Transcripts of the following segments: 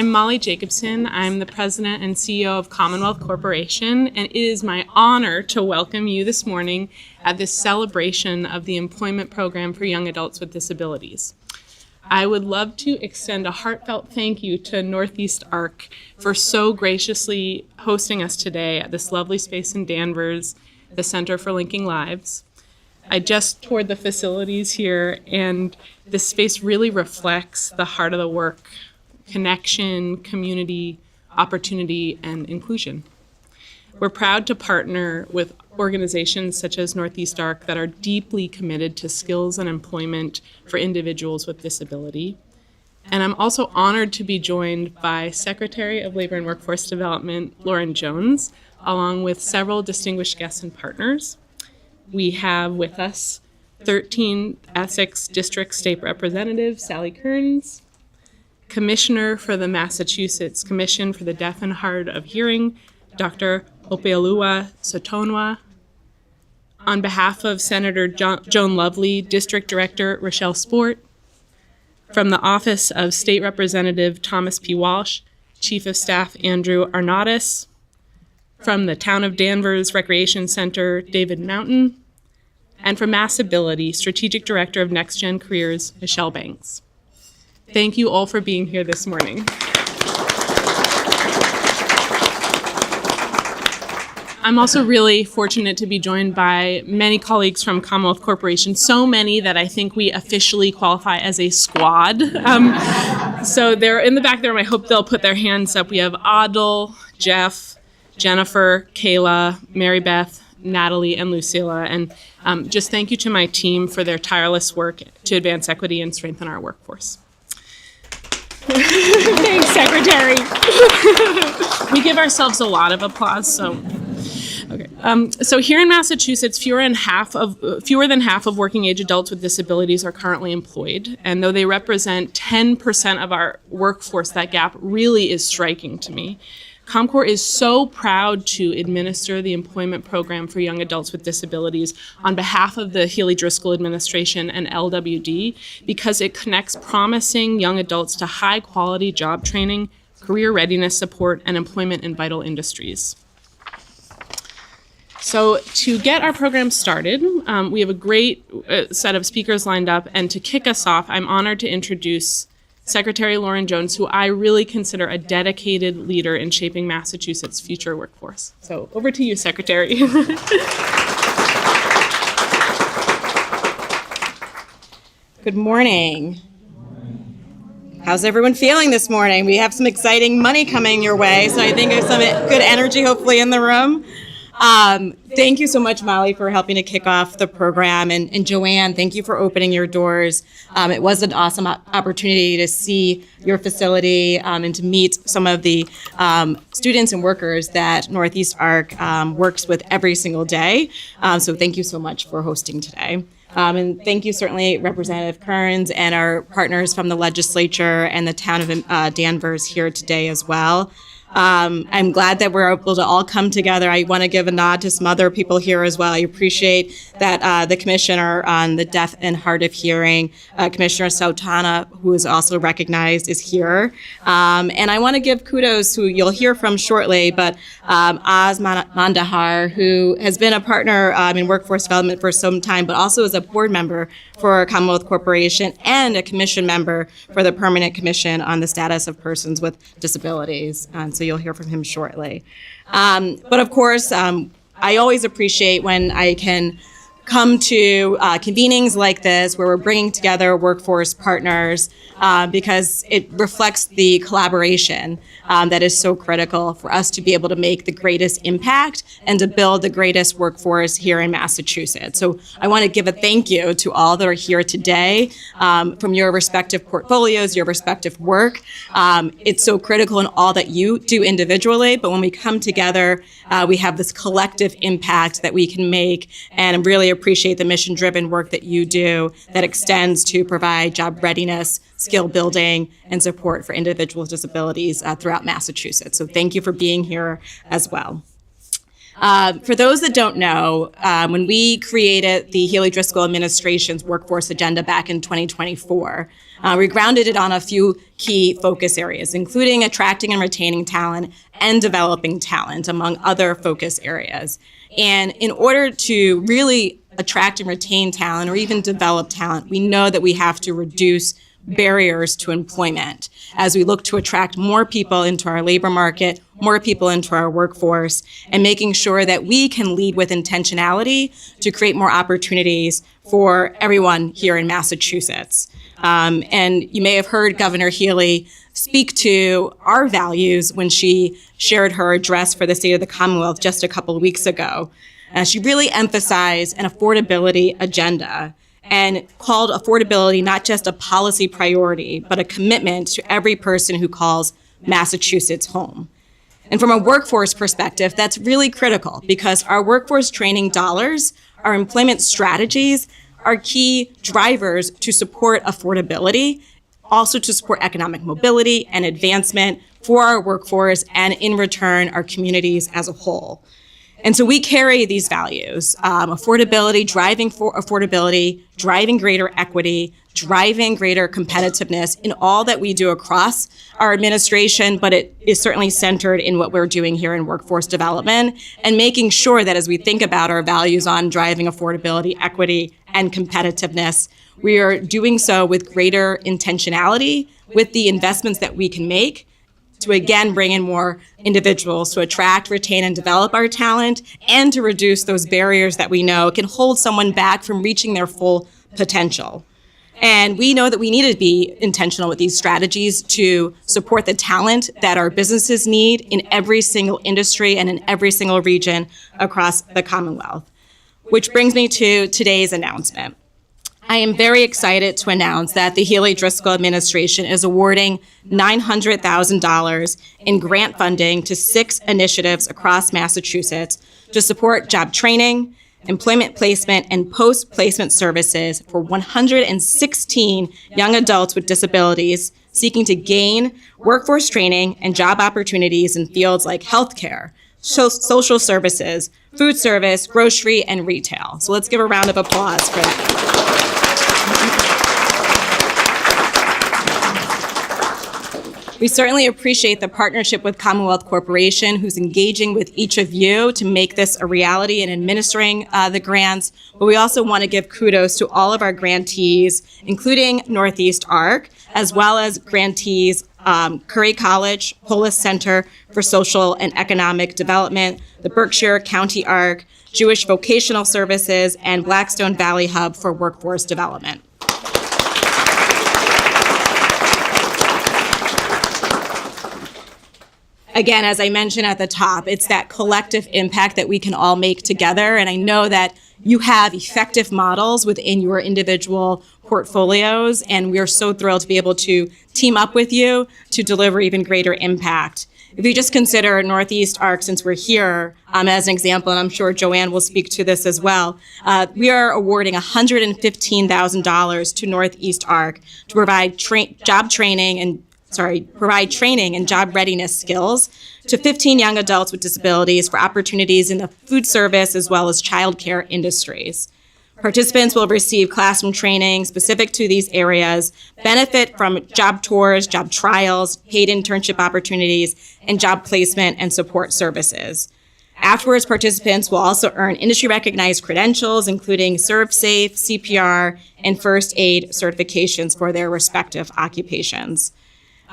I'm Molly Jacobson. I'm the president and CEO of Commonwealth Corporation, and it is my honor to welcome you this morning at this celebration of the employment program for young adults with disabilities. I would love to extend a heartfelt thank you to Northeast ARC for so graciously hosting us today at this lovely space in Danvers, the Center for Linking Lives. I just toured the facilities here, and this space really reflects the heart of the work: connection, community, opportunity, and inclusion. We're proud to partner with organizations such as Northeast ARC that are deeply committed to skills and employment for individuals with disability. And I'm also honored to be joined by Secretary of Labor and Workforce Development, Lauren Jones, along with several distinguished guests and partners. We have with us 13th Essex District State Representative Sally Kearns, Commissioner for the Massachusetts Commission for the Deaf and Hard of Hearing, Dr. Opeoluwa Sotonwa. On behalf of Senator Joan Lovely, District Director Rochelle Sport. From the Office of State Representative Thomas P. Walsh, Chief of Staff Andrew Arnautis. From the Town of Danvers Recreation Center, David Mountain. And from Massability, Strategic Director of Next Gen Careers, Michelle Banks. Thank you all for being here this morning. I'm also really fortunate to be joined by many colleagues from Commonwealth Corporation, so many that I think we officially qualify as a squad. So they're in the back there, and I hope they'll put their hands up. We have Adil, Jeff, Jennifer, Kayla, Mary Beth, Natalie, and Lucilla. And just thank you to my team for their tireless work to advance equity and strengthen our workforce. Thanks, Secretary. We give ourselves a lot of applause, so. Okay. So here in Massachusetts, fewer than half of working age adults with disabilities are currently employed. And though they represent 10% of our workforce, that gap really is striking to me. ComCorp is so proud to administer the employment program for young adults with disabilities on behalf of the Healey-Driscoll Administration and LWD because it connects promising young adults to high-quality job training, career readiness support, and employment in vital industries. So to get our program started, we have a great set of speakers lined up, and to kick us off, I'm honored to introduce Secretary Lauren Jones, who I really consider a dedicated leader in shaping Massachusetts' future workforce. So over to you, Secretary. Good morning. How's everyone feeling this morning? We have some exciting money coming your way, so I think there's some good energy hopefully in the room. Thank you so much, Molly, for helping to kick off the program. And Joanne, thank you for opening your doors. It was an awesome opportunity to see your facility and to meet some of the students and workers that Northeast ARC works with every single day. So thank you so much for hosting today. And thank you certainly Representative Kearns and our partners from the legislature and the town of Danvers here today as well. I'm glad that we're able to all come together. I want to give a nod to some other people here as well. I appreciate that the Commissioner on the Deaf and Hard of Hearing, Commissioner Sautana, who is also recognized, is here. And I want to give kudos who you'll hear from shortly, but Oz Mandahar, who has been a partner in workforce development for some time, but also is a board member for Commonwealth Corporation and a commission member for the Permanent Commission on the Status of Persons with Disabilities. So you'll hear from him shortly. But of course, I always appreciate when I can come to convenings like this where we're bringing together workforce partners because it reflects the collaboration that is so critical for us to be able to make the greatest impact and to build the greatest workforce here in Massachusetts. So I want to give a thank you to all that are here today from your respective portfolios, your respective work. It's so critical in all that you do individually, but when we come together, we have this collective impact that we can make, and I'm really appreciate the mission-driven work that you do that extends to provide job readiness, skill building, and support for individuals with disabilities throughout Massachusetts. So thank you for being here as well. For those that don't know, when we created the Healey-Driscoll Administration's workforce agenda back in 2024, we grounded it on a few key focus areas, including attracting and retaining talent and developing talent, among other focus areas. And in order to really attract and retain talent or even develop talent, we know that we have to reduce barriers to employment as we look to attract more people into our labor market, more people into our workforce, and making sure that we can lead with intentionality to create more opportunities for everyone here in Massachusetts. And you may have heard Governor Healey speak to our values when she shared her address for the State of the Commonwealth just a couple of weeks ago. She really emphasized an affordability agenda and called affordability not just a policy priority, but a commitment to every person who calls Massachusetts home. And from a workforce perspective, that's really critical because our workforce training dollars, our employment strategies, are key drivers to support affordability, also to support economic mobility and advancement for our workforce and in return, our communities as a whole. And so we carry these values, affordability, driving for affordability, driving greater equity, driving greater competitiveness in all that we do across our administration, but it is certainly centered in what we're doing here in workforce development and making sure that as we think about our values on driving affordability, equity, and competitiveness, we are doing so with greater intentionality with the investments that we can make to again bring in more individuals to attract, retain, and develop our talent, and to reduce those barriers that we know can hold someone back from reaching their full potential. And we know that we need to be intentional with these strategies to support the talent that our businesses need in every single industry and in every single region across the Commonwealth. Which brings me to today's announcement. I am very excited to announce that the Healey-Driscoll Administration is awarding $900,000 in grant funding to 6 initiatives across Massachusetts to support job training, employment placement, and post-placement services for 116 young adults with disabilities seeking to gain workforce training and job opportunities in fields like healthcare, social services, food service, grocery, and retail. So let's give a round of applause for that. We certainly appreciate the partnership with Commonwealth Corporation, who's engaging with each of you to make this a reality and administering the grants. But we also want to give kudos to all of our grantees, including Northeast ARC, as well as grantees Curry College, Polis Center for Social and Economic Development, the Berkshire County ARC, Jewish Vocational Services, and Blackstone Valley Hub for Workforce Development. Again, as I mentioned at the top, it's that collective impact that we can all make together. And I know that you have effective models within your individual portfolios, and we are so thrilled to be able to team up with you to deliver even greater impact. If you just consider Northeast ARC, since we're here, as an example, and I'm sure Joanne will speak to this as well, we are awarding $115,000 to Northeast ARC to provide training and job readiness skills to 15 young adults with disabilities for opportunities in the food service as well as childcare industries. Participants will receive classroom training specific to these areas, benefit from job tours, job trials, paid internship opportunities, and job placement and support services. Afterwards, participants will also earn industry-recognized credentials, including ServSafe, CPR, and first aid certifications for their respective occupations.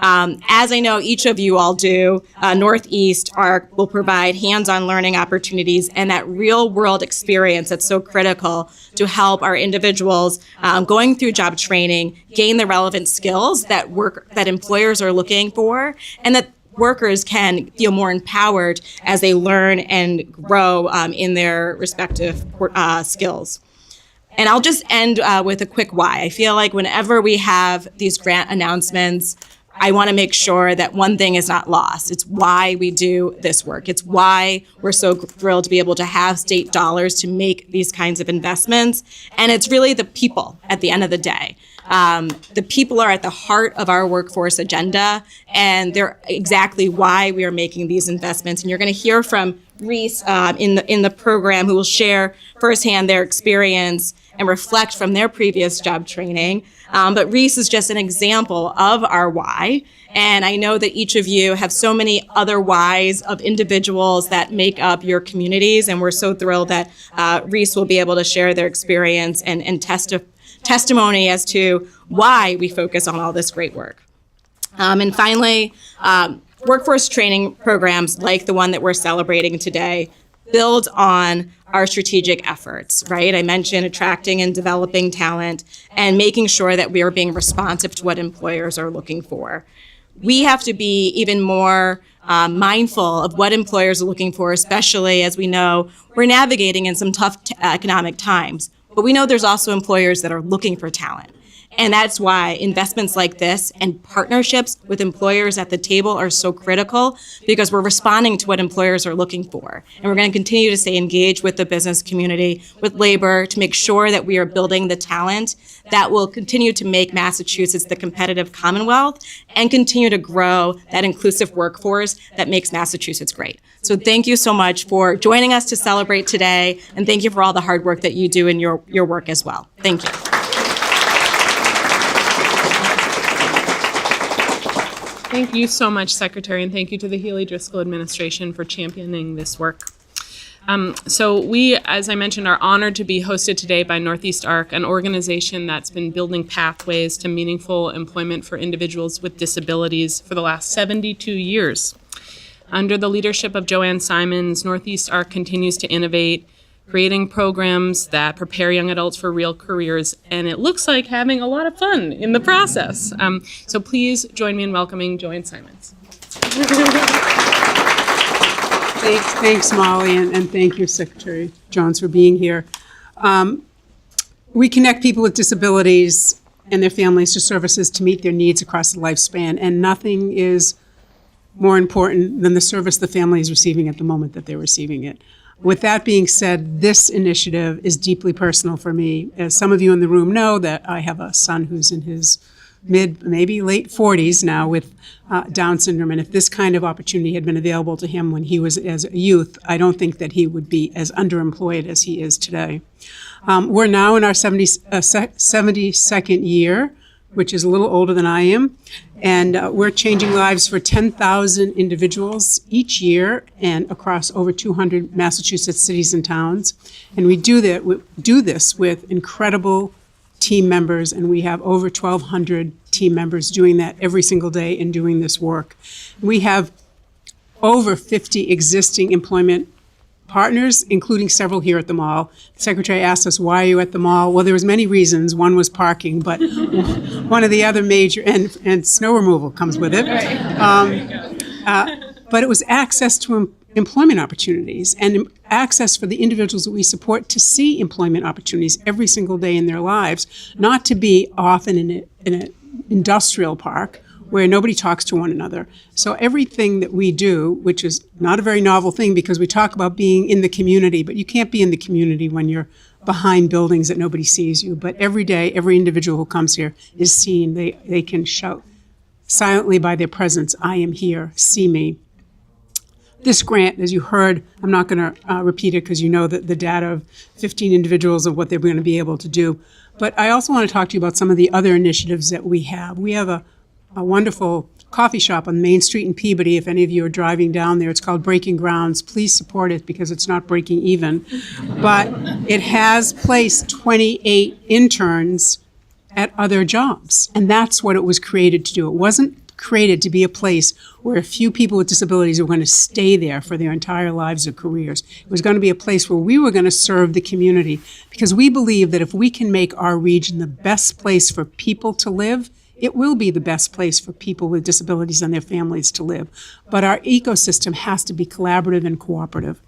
As I know each of you all do, Northeast ARC will provide hands-on learning opportunities and that real-world experience that's so critical to help our individuals going through job training gain the relevant skills that employers are looking for, and that workers can feel more empowered as they learn and grow in their respective skills. And I'll just end with a quick why. I feel like whenever we have these grant announcements, I want to make sure that one thing is not lost. It's why we do this work. It's why we're so thrilled to be able to have state dollars to make these kinds of investments. And it's really the people at the end of the day. The people are at the heart of our workforce agenda, and they're exactly why we are making these investments. And you're going to hear from Reese in the program, who will share firsthand their experience and reflect from their previous job training. But Reese is just an example of our why. And I know that each of you have so many other whys of individuals that make up your communities. And we're so thrilled that Reese will be able to share their experience and testimony as to why we focus on all this great work. And finally, workforce training programs like the one that we're celebrating today build on our strategic efforts, right? I mentioned attracting and developing talent and making sure that we are being responsive to what employers are looking for. We have to be even more mindful of what employers are looking for, especially as we know we're navigating in some tough economic times. But we know there's also employers that are looking for talent. And that's why investments like this and partnerships with employers at the table are so critical, because we're responding to what employers are looking for. And we're going to continue to stay engaged with the business community, with labor, to make sure that we are building the talent that will continue to make Massachusetts the competitive Commonwealth and continue to grow that inclusive workforce that makes Massachusetts great. So thank you so much for joining us to celebrate today, and thank you for all the hard work that you do in your work as well. Thank you. Thank you so much, Secretary, and thank you to the Healey-Driscoll Administration for championing this work. So we, as I mentioned, are honored to be hosted today by Northeast ARC, an organization that's been building pathways to meaningful employment for individuals with disabilities for the last 72 years. Under the leadership of Joanne Simons, Northeast ARC continues to innovate, creating programs that prepare young adults for real careers, and it looks like having a lot of fun in the process. So please join me in welcoming Joanne Simons. Thanks, Molly, and thank you, Secretary Jones, for being here. We connect people with disabilities and their families to services to meet their needs across the lifespan, and nothing is more important than the service the family is receiving at the moment that they're receiving it. With that being said, this initiative is deeply personal for me. As some of you in the room know, that I have a son who's in his mid, maybe late 40s now with Down syndrome. And if this kind of opportunity had been available to him when he was as a youth, I don't think that he would be as underemployed as he is today. We're now in our 72nd year, which is a little older than I am. And we're changing lives for 10,000 individuals each year and across over 200 Massachusetts cities and towns. And we do this with incredible team members, and we have over 1,200 team members doing that every single day and doing this work. We have over 50 existing employment partners, including several here at the mall. The Secretary asked us, why are you at the mall? Well, there was many reasons. One was parking, but one of the other major, and snow removal comes with it. But it was access to employment opportunities and access for the individuals that we support to see employment opportunities every single day in their lives, not to be often in an industrial park where nobody talks to one another. So everything that we do, which is not a very novel thing because we talk about being in the community, but you can't be in the community when you're behind buildings that nobody sees you. But every day, every individual who comes here is seen. They can shout silently by their presence, I am here, see me. This grant, as you heard, I'm not going to repeat it because you know that the data of 15 individuals of what they're going to be able to do. But I also want to talk to you about some of the other initiatives that we have. We have a wonderful coffee shop on Main Street in Peabody. If any of you are driving down there, it's called Breaking Grounds. Please support it because it's not breaking even. But it has placed 28 interns at other jobs. And that's what it was created to do. It wasn't created to be a place where a few people with disabilities were going to stay there for their entire lives or careers. It was going to be a place where we were going to serve the community, because we believe that if we can make our region the best place for people to live, it will be the best place for people with disabilities and their families to live. But our ecosystem has to be collaborative and cooperative.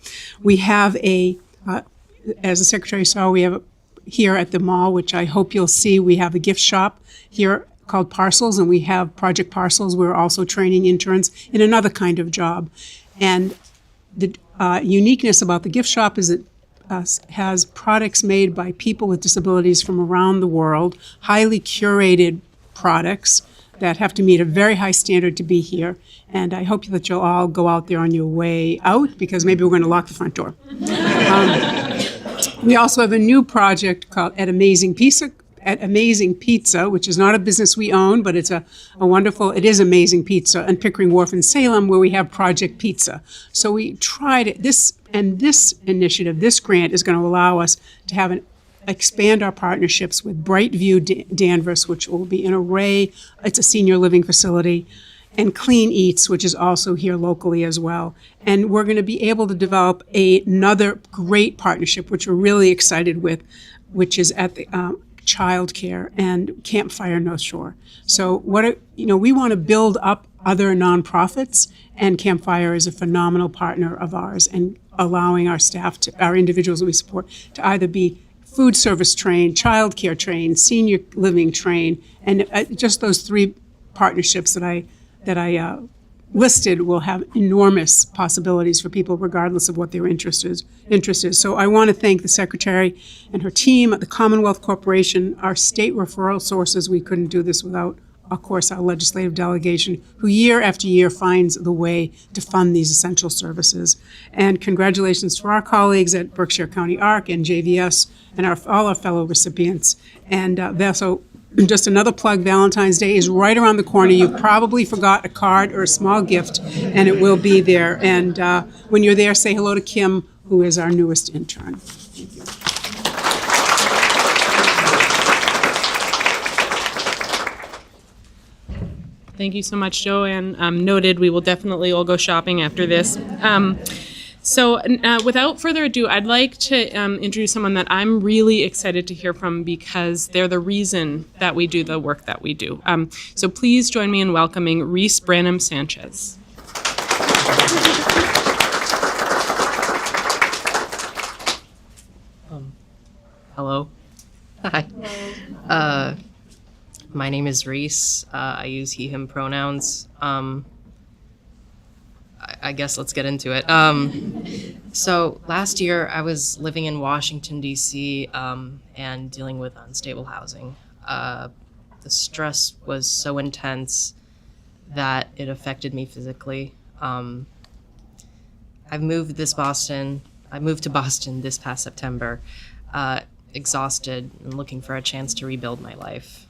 We have as the Secretary saw, we have here at the mall, which I hope you'll see, we have a gift shop here called Parcels, and we have Project Parcels. We're also training interns in another kind of job. And the uniqueness about the gift shop is that has products made by people with disabilities from around the world, highly curated products that have to meet a very high standard to be here. And I hope that you'll all go out there on your way out, because maybe we're going to lock the front door. We also have a new project called At Amazing Pizza, which is not a business we own, but it's a wonderful, it is Amazing Pizza in Pickering Wharf in Salem, where we have Project Pizza. So we tried this, and this initiative, this grant, is going to allow us to expand our partnerships with Brightview Danvers, which will be an array, it's a senior living facility, and Clean Eats, which is also here locally as well. And we're going to be able to develop another great partnership, which we're really excited with, which is at the childcare and Campfire North Shore. So we want to build up other nonprofits, and Campfire is a phenomenal partner of ours, and allowing our staff, our individuals that we support, to either be food service trained, childcare trained, senior living trained, and just those three partnerships that I listed will have enormous possibilities for people regardless of what their interest is. So I want to thank the Secretary and her team at the Commonwealth Corporation, our state referral sources. We couldn't do this without, of course, our legislative delegation, who year after year finds the way to fund these essential services. And congratulations to our colleagues at Berkshire County ARC and JVS and all our fellow recipients. And so just another plug, Valentine's Day is right around the corner. You probably forgot a card or a small gift, and it will be there. And when you're there, say hello to Kim, who is our newest intern. Thank you. Thank you so much, Joanne. Noted, we will definitely all go shopping after this. So without further ado, I'd like to introduce someone that I'm really excited to hear from, because they're the reason that we do the work that we do. So please join me in welcoming Reese Branham Sanchez. Hello. Hi. My name is Reese. I use he, him pronouns. I guess let's get into it. So last year I was living in Washington, D.C. And dealing with unstable housing. The stress was so intense that it affected me physically. I moved to Boston this past September, exhausted and looking for a chance to rebuild my life.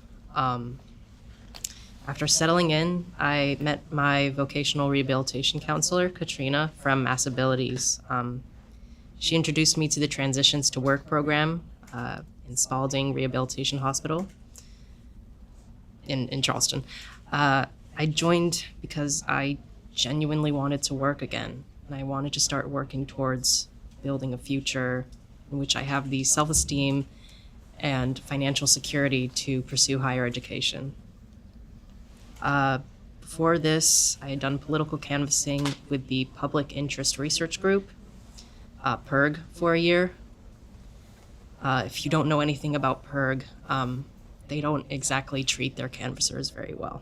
After settling in, I met my vocational rehabilitation counselor, Katrina, from Disabilities. She introduced me to the Transitions to Work program in Spalding Rehabilitation Hospital in Charleston. I joined because I genuinely wanted to work again, and I wanted to start working towards building a future in which I have the self-esteem and financial security to pursue higher education. Before this, I had done political canvassing with the Public Interest Research Group, PIRG, for a year. If you don't know anything about PIRG, they don't exactly treat their canvassers very well.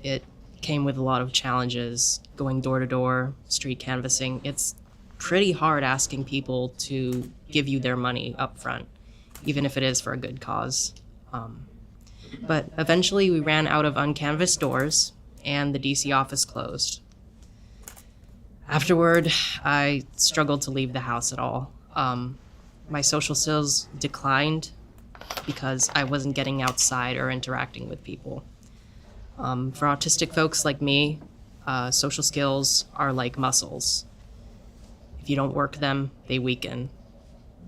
It came with a lot of challenges, going door to door, street canvassing. It's pretty hard asking people to give you their money up front, even if it is for a good cause. But eventually we ran out of uncanvassed doors and the DC office closed. Afterward, I struggled to leave the house at all. My social skills declined because I wasn't getting outside or interacting with people. For autistic folks like me, social skills are like muscles. If you don't work them, they weaken.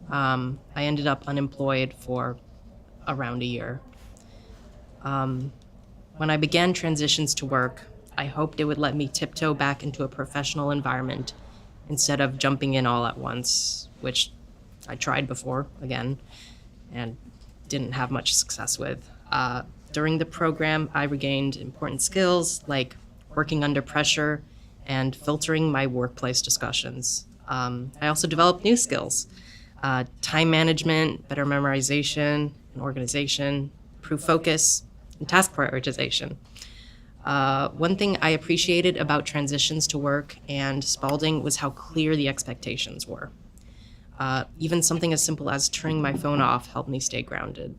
I ended up unemployed for around a year. When I began Transitions to Work, I hoped it would let me tiptoe back into a professional environment instead of jumping in all at once, which I tried before, again, and didn't have much success with. During the program, I regained important skills like working under pressure and filtering my workplace discussions. I also developed new skills, time management, better memorization and organization, improved focus, and task prioritization. One thing I appreciated about transitions to work and Spalding was how clear the expectations were. Even something as simple as turning my phone off helped me stay grounded.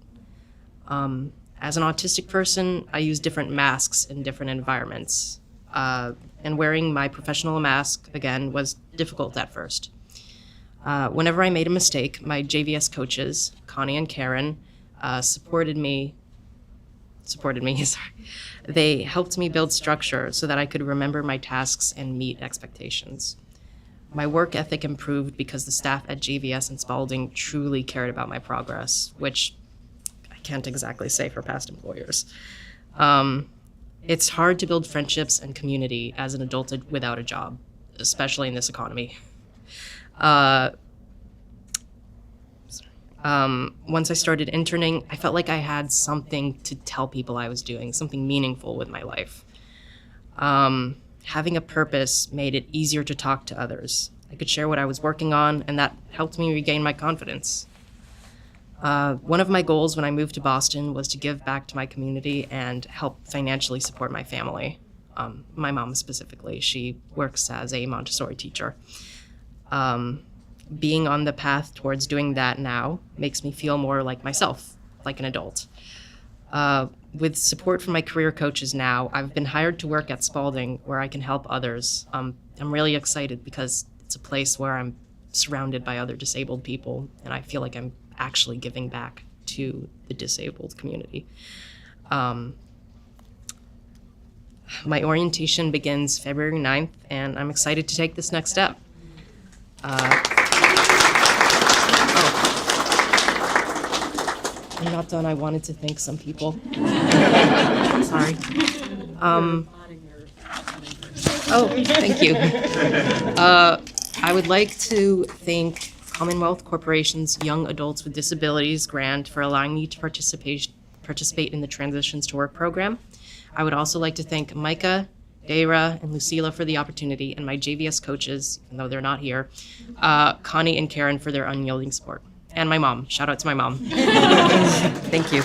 As an autistic person, I use different masks in different environments. And wearing my professional mask, again, was difficult at first. Whenever I made a mistake, my JVS coaches, Connie and Karen, supported me, sorry. They helped me build structure so that I could remember my tasks and meet expectations. My work ethic improved because the staff at JVS and Spalding truly cared about my progress, which I can't exactly say for past employers. It's hard to build friendships and community as an adult without a job, especially in this economy. Once I started interning, I felt like I had something to tell people I was doing, something meaningful with my life. Having a purpose made it easier to talk to others. I could share what I was working on, and that helped me regain my confidence. One of my goals when I moved to Boston was to give back to my community and help financially support my family. My mom specifically, she works as a Montessori teacher. Being on the path towards doing that now makes me feel more like myself, like an adult. With support from my career coaches now, I've been hired to work at Spalding where I can help others. I'm really excited because it's a place where I'm surrounded by other disabled people, and I feel like I'm actually giving back to the disabled community. My orientation begins February 9th, and I'm excited to take this next step. I'm not done. I wanted to thank some people. Sorry. Thank you. I would like to thank Commonwealth Corporation's Young Adults with Disabilities grant for allowing me to participate in the Transitions to Work program. I would also like to thank Micah, Dara, and Lucila for the opportunity, and my JVS coaches, even though they're not here, Connie and Karen for their unyielding support. And my mom. Shout out to my mom. Thank you.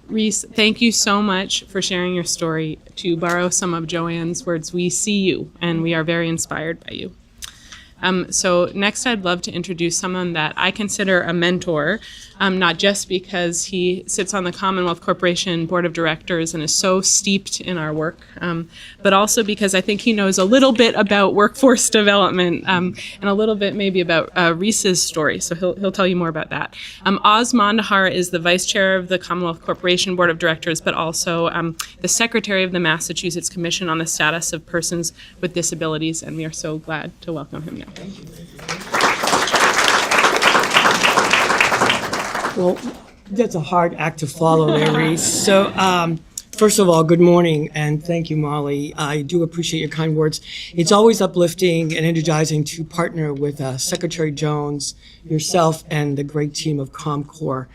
Reese, thank you so much for sharing your story. To borrow some of Joanne's words, we see you, and we are very inspired by you. So next I'd love to introduce someone that I consider a mentor, not just because he sits on the Commonwealth Corporation Board of Directors and is so steeped in our work, but also because I think he knows a little bit about workforce development and a little bit maybe about Reese's story, so he'll tell you more about that. Oz Mondahar is the Vice Chair of the Commonwealth Corporation Board of Directors, but also the Secretary of the Massachusetts Commission on the Status of Persons with Disabilities, and we are so glad to welcome him now. Well, that's a hard act to follow there, Reese. So, first of all, good morning, and thank you, Molly. I do appreciate your kind words. It's always uplifting and energizing to partner with Secretary Jones, yourself, and the great team of ComCorp.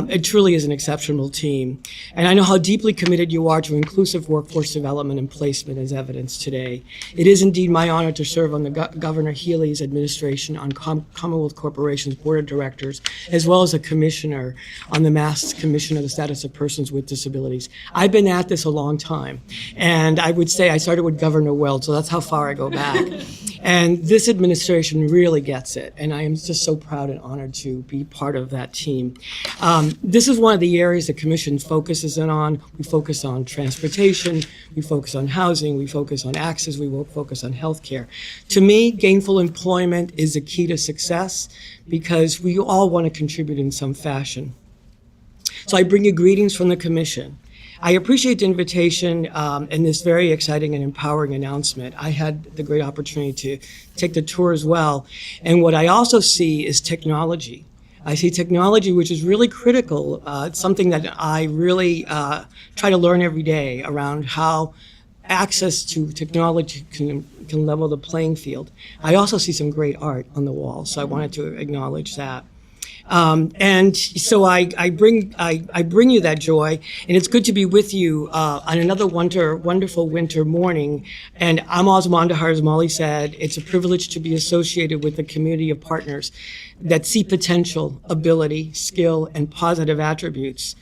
It truly is an exceptional team. And I know how deeply committed you are to inclusive workforce development and placement as evidenced today. It is indeed my honor to serve on the Governor Healey's administration on Commonwealth Corporation's Board of Directors, as well as a commissioner on the Mass Commission of the Status of Persons with Disabilities. I've been at this a long time, and I would say I started with Governor Weld, so that's how far I go back. And this administration really gets it, and I am just so proud and honored to be part of that team. This is one of the areas the Commission focuses in on. We focus on transportation, we focus on housing, we focus on access, we will focus on healthcare. To me, gainful employment is the key to success because we all want to contribute in some fashion. So I bring you greetings from the Commission. I appreciate the invitation and this very exciting and empowering announcement. I had the great opportunity to take the tour as well. And what I also see is technology. I see technology, which is really critical. It's something that I really try to learn every day around how access to technology can level the playing field. I also see some great art on the wall, so I wanted to acknowledge that. And so I bring you that joy, and it's good to be with you on another wonderful winter morning. And I'm Oz Mondahar, as Molly said. It's a privilege to be associated with a community of partners that see potential, ability, skill, and positive attributes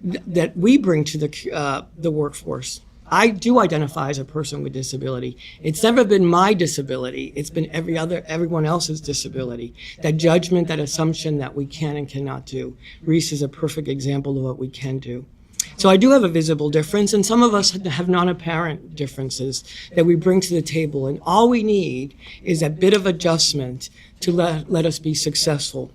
that we bring to the workforce. I do identify as a person with disability. It's never been my disability. It's been everyone else's disability. That judgment, that assumption that we can and cannot do. Reese is a perfect example of what we can do. So I do have a visible difference, and some of us have non-apparent differences that we bring to the table. And all we need is a bit of adjustment to let us be successful.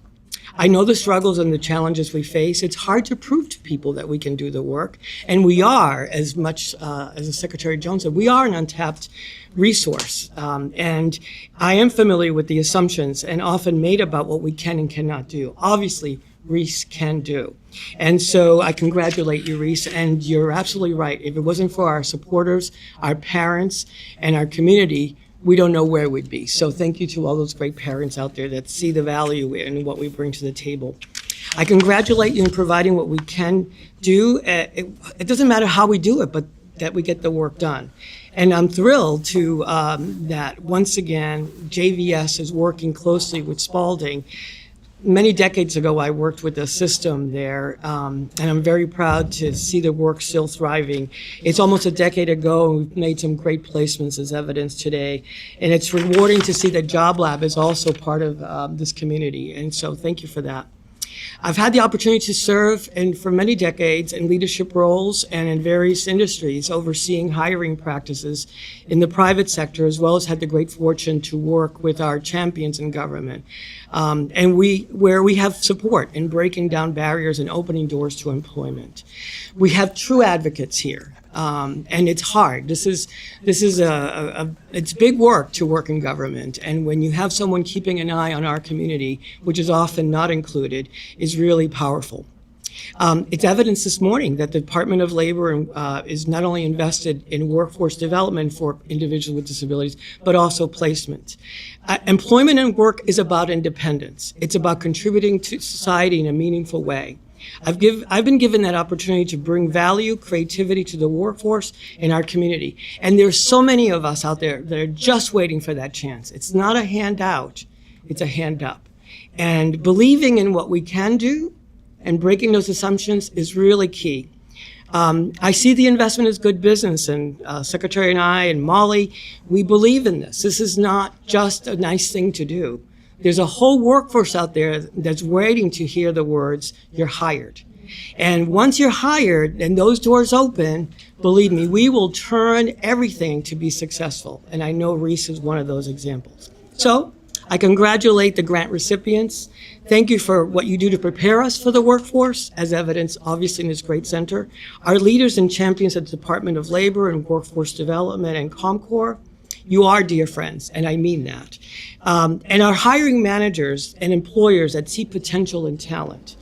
I know the struggles and the challenges we face. It's hard to prove to people that we can do the work. And we are, as much as the Secretary Jones said, we are an untapped resource. And I am familiar with the assumptions and often made about what we can and cannot do. Obviously, Reese can do. And so I congratulate you, Reese, and you're absolutely right. If it wasn't for our supporters, our parents, and our community, we don't know where we'd be. So thank you to all those great parents out there that see the value in what we bring to the table. I congratulate you in providing what we can do. It doesn't matter how we do it, but that we get the work done. And I'm thrilled to that once again, JVS is working closely with Spalding. Many decades ago, I worked with a system there, and I'm very proud to see the work still thriving. It's almost a decade ago, and we've made some great placements as evidence today. And it's rewarding to see that Job Lab is also part of this community, and so thank you for that. I've had the opportunity to serve for many decades in leadership roles and in various industries, overseeing hiring practices in the private sector, as well as had the great fortune to work with our champions in government. And where we have support in breaking down barriers and opening doors to employment. We have true advocates here. And it's hard. This is it's big work to work in government. And when you have someone keeping an eye on our community, which is often not included, is really powerful. It's evidence this morning that the Department of Labor is not only invested in workforce development for individuals with disabilities, but also placement. Employment and work is about independence. It's about contributing to society in a meaningful way. I've been given that opportunity to bring value, creativity to the workforce in our community. And there's so many of us out there that are just waiting for that chance. It's not a handout, it's a hand up. And believing in what we can do and breaking those assumptions is really key. I see the investment as good business, and Secretary and I and Molly, we believe in this. This is not just a nice thing to do. There's a whole workforce out there that's waiting to hear the words, "You're hired." And once you're hired and those doors open, believe me, we will turn everything to be successful. And I know Reese is one of those examples. So I congratulate the grant recipients. Thank you for what you do to prepare us for the workforce, as evidenced obviously in this great center. Our leaders and champions at the Department of Labor and Workforce Development and ComCorps, you are dear friends, and I mean that. And our hiring managers and employers that see potential and talent.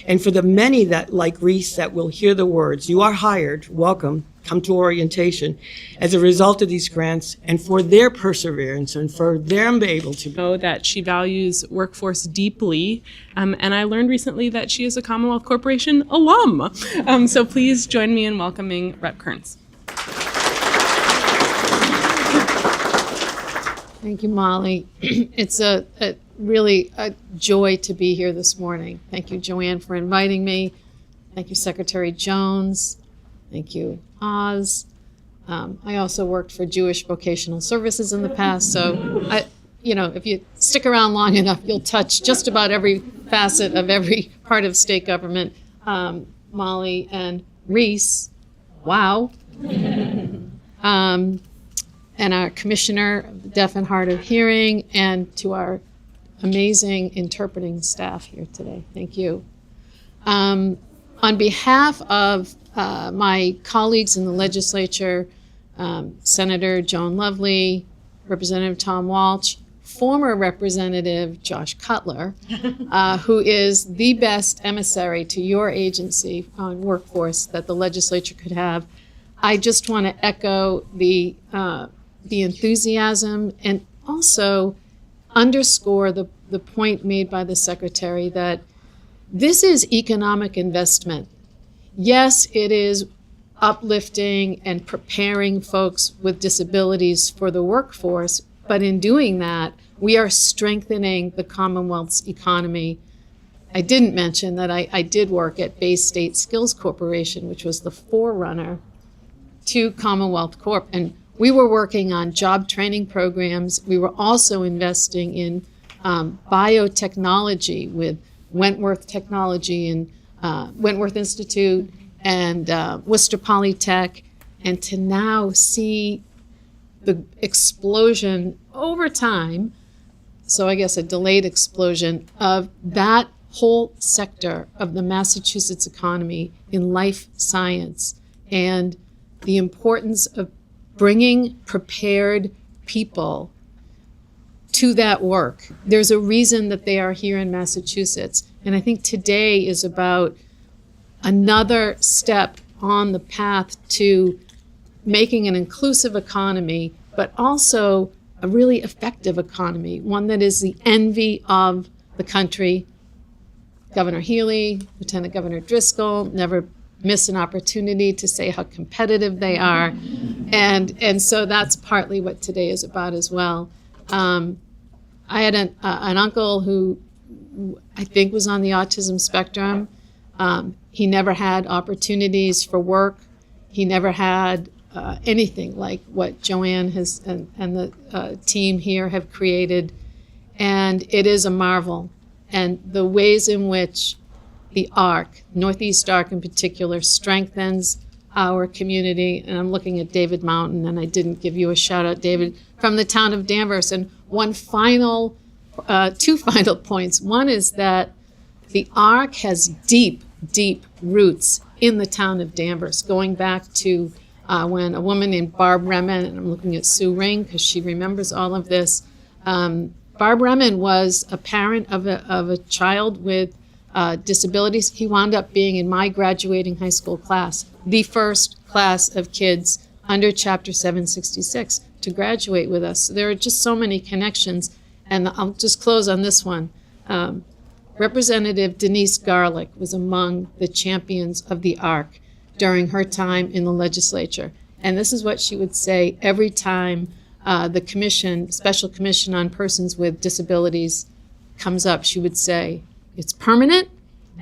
And for the many that, like Reese, that will hear the words, "You are hired, welcome, come to orientation," as a result of these grants, and for their perseverance and for them being able to Know that she values workforce deeply, and I learned recently that she is a Commonwealth Corporation alum. So please join me in welcoming Rep. Kearns. Thank you, Molly. It's really a joy to be here this morning. Thank you, Joanne, for inviting me. Thank you, Secretary Jones. Thank you, Oz. I also worked for Jewish Vocational Services in the past, so if you stick around long enough, you'll touch just about every facet of every part of state government. Molly and Reese, wow. And our Commissioner of the Deaf and Hard of Hearing, and to our amazing interpreting staff here today. Thank you. On behalf of my colleagues in the legislature, Senator Joan Lovely, Representative Tom Walsh, former Representative Josh Cutler, who is the best emissary to your agency on workforce that the legislature could have, I just want to echo the enthusiasm and also underscore the point made by the Secretary that this is economic investment. Yes, it is uplifting and preparing folks with disabilities for the workforce, but in doing that, we are strengthening the Commonwealth's economy. I didn't mention that I did work at Bay State Skills Corporation, which was the forerunner to Commonwealth Corp. And we were working on job training programs. We were also investing in biotechnology with Wentworth Technology and Wentworth Institute and Worcester Polytech. And to now see the explosion over time, so I guess a delayed explosion, of that whole sector of the Massachusetts economy in life science and the importance of bringing prepared people to that work. There's a reason that they are here in Massachusetts. And I think today is about another step on the path to making an inclusive economy, but also a really effective economy, one that is the envy of the country. Governor Healey, Lieutenant Governor Driscoll never miss an opportunity to say how competitive they are. And so that's partly what today is about as well. I had an uncle who I think was on the autism spectrum. He never had opportunities for work. He never had anything like what Joanne has and the team here have created. And it is a marvel. And the ways in which the ARC, Northeast ARC in particular, strengthens our community. And I'm looking at David Mountain, and I didn't give you a shout out, David, from the town of Danvers. And two final points. One is that the ARC has deep, deep roots in the town of Danvers, going back to when a woman named Barb Remen, and I'm looking at Sue Ring because she remembers all of this. Barb Remen was a parent of a child with disabilities. He wound up being in my graduating high school class, the first class of kids under Chapter 766 to graduate with us. So there are just so many connections. And I'll just close on this one. Representative Denise Garlick was among the champions of the ARC during her time in the legislature. And this is what she would say every time the commission, Special Commission on Persons with Disabilities comes up. She would say, it's permanent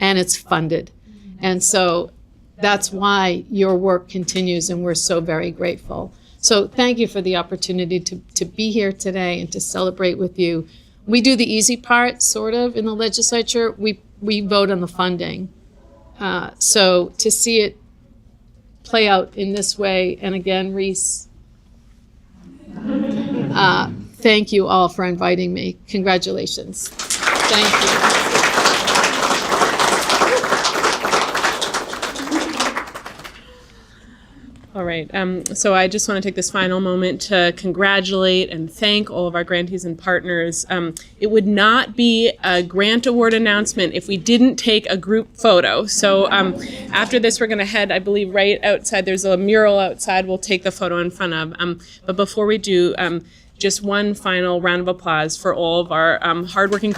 and it's funded. And so that's why your work continues, and we're so very grateful. So thank you for the opportunity to be here today and to celebrate with you. We do the easy part, sort of, in the legislature. We vote on the funding. So to see it play out in this way, and again, Reese, thank you all for inviting me. Congratulations. Thank you. All right, so I just want to take this final moment to congratulate and thank all of our grantees and partners. It would not be a grant award announcement if we didn't take a group photo. So after this, we're going to head, I believe, right outside. There's a mural outside we'll take the photo in front of. But before we do, just one final round of applause for all of our hardworking